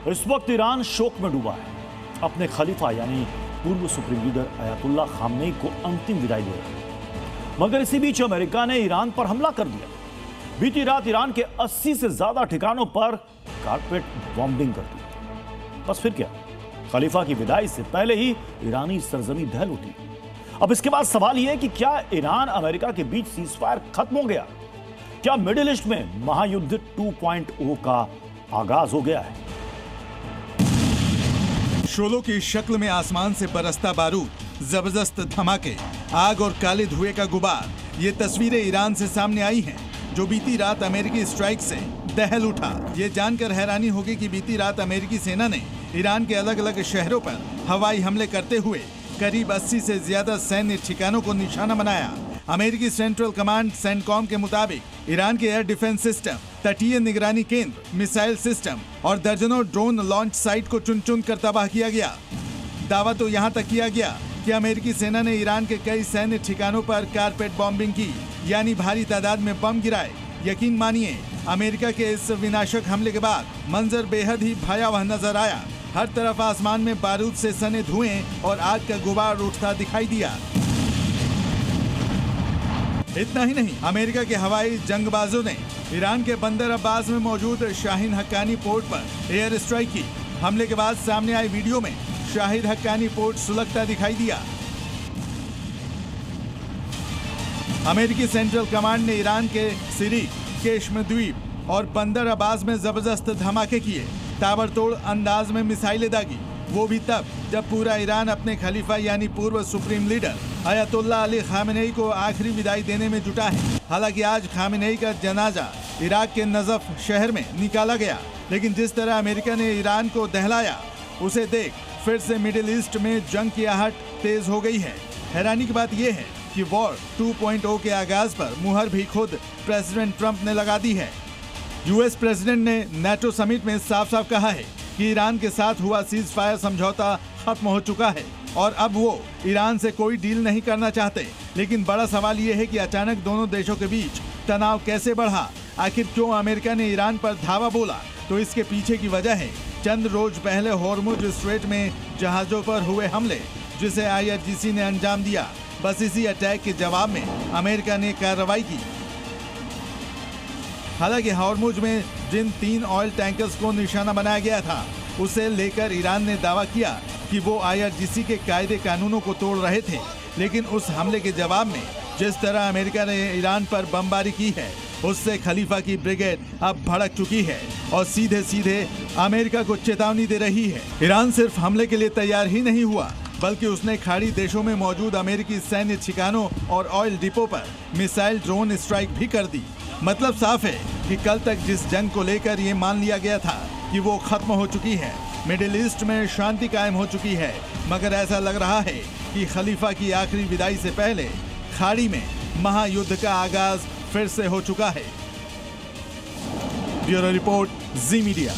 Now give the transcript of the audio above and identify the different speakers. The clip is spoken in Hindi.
Speaker 1: इस वक्त ईरान शोक में डूबा है। अपने खलीफा यानी पूर्व सुप्रीम लीडर अयातुल्ला खामनेई को अंतिम विदाई दे रहे हैं। मगर इसी बीच अमेरिका ने ईरान पर हमला कर दिया। बीती रात ईरान के 80 से ज्यादा ठिकानों पर कारपेट बॉम्बिंग कर दी। बस फिर क्या, खलीफा की विदाई से पहले ही ईरानी सरजमी दहल उठी। अब इसके बाद सवाल यह है कि क्या ईरान अमेरिका के बीच सीजफायर खत्म हो गया? क्या मिडिल ईस्ट में महायुद्ध 2.0 का आगाज हो गया है?
Speaker 2: शोलों की शक्ल में आसमान से बरसता बारूद, जबरदस्त धमाके, आग और काले धुएं का गुबार, ये तस्वीरें ईरान से सामने आई हैं, जो बीती रात अमेरिकी स्ट्राइक से दहल उठा। ये जानकर हैरानी होगी कि बीती रात अमेरिकी सेना ने ईरान के अलग अलग शहरों पर हवाई हमले करते हुए करीब 80 से ज्यादा सैन्य ठिकानों को निशाना बनाया। अमेरिकी सेंट्रल कमांड सेंटकॉम के मुताबिक ईरान के एयर डिफेंस सिस्टम, तटीय निगरानी केंद्र, मिसाइल सिस्टम और दर्जनों ड्रोन लॉन्च साइट को चुन चुन कर तबाह किया गया। दावा तो यहाँ तक किया गया कि अमेरिकी सेना ने ईरान के कई सैन्य ठिकानों पर कारपेट बॉम्बिंग की, यानी भारी तादाद में बम गिराए। यकीन मानिए, अमेरिका के इस विनाशक हमले के बाद मंजर बेहद ही भयावह नजर आया। हर तरफ आसमान में बारूद से सने धुएं और आग का गुबार उठता दिखाई दिया। इतना ही नहीं, अमेरिका के हवाई जंगबाजों ने ईरान के बंदर अब्बास में मौजूद शाहीन हक्कानी पोर्ट पर एयर स्ट्राइक की। हमले के बाद सामने आई वीडियो में शाहिद हक्कानी पोर्ट सुलगता दिखाई दिया। अमेरिकी सेंट्रल कमांड ने ईरान के सिरी, केशम द्वीप और बंदर अब्बास में जबरदस्त धमाके किए, ताबड़तोड़ अंदाज में मिसाइलें दागी, वो भी तब जब पूरा ईरान अपने खलीफा यानी पूर्व supreme leader Ayatollah Ali Khamenei को आखिरी विदाई देने में जुटा है। हालांकि आज खामेनेई का जनाजा इराक के नजफ शहर में निकाला गया, लेकिन जिस तरह अमेरिका ने ईरान को दहलाया, उसे देख फिर से मिडिल ईस्ट में जंग की आहट तेज हो गई है। हैरानी की बात यह है कि वॉर 2.0 के आगाज पर मुहर भी खुद प्रेसिडेंट ट्रंप ने लगा दी है। यूएस प्रेसिडेंट ने नेटो समिट में साफ साफ कहा है कि ईरान के साथ हुआ सीज फायर समझौता खत्म हो चुका है और अब वो ईरान से कोई डील नहीं करना चाहते। लेकिन बड़ा सवाल ये है कि अचानक दोनों देशों के बीच तनाव कैसे बढ़ा? आखिर क्यों अमेरिका ने ईरान पर धावा बोला? तो इसके पीछे की वजह है चंद रोज पहले होर्मुज स्ट्रेट में जहाजों पर हुए हमले, जिसे IRGC ने अंजाम दिया। बस इसी अटैक के जवाब में अमेरिका ने कार्रवाई की। हालांकि होर्मुज में जिन 3 ऑयल टैंकर्स को निशाना बनाया गया था, उसे लेकर ईरान ने दावा किया कि वो IRGC के कायदे कानूनों को तोड़ रहे थे। लेकिन उस हमले के जवाब में जिस तरह अमेरिका ने ईरान पर बमबारी की है, उससे खलीफा की ब्रिगेड अब भड़क चुकी है और सीधे सीधे अमेरिका को चेतावनी दे रही है। ईरान सिर्फ हमले के लिए तैयार ही नहीं हुआ, बल्कि उसने खाड़ी देशों में मौजूद अमेरिकी सैन्य ठिकानों और ऑयल डिपो पर मिसाइल ड्रोन स्ट्राइक भी कर दी। मतलब साफ है कि कल तक जिस जंग को लेकर ये मान लिया गया था कि वो खत्म हो चुकी है, मिडिल ईस्ट में शांति कायम हो चुकी है, मगर ऐसा लग रहा है कि खलीफा की आखिरी विदाई से पहले खाड़ी में महायुद्ध का आगाज फिर से हो चुका है। ब्यूरो रिपोर्ट, जी मीडिया।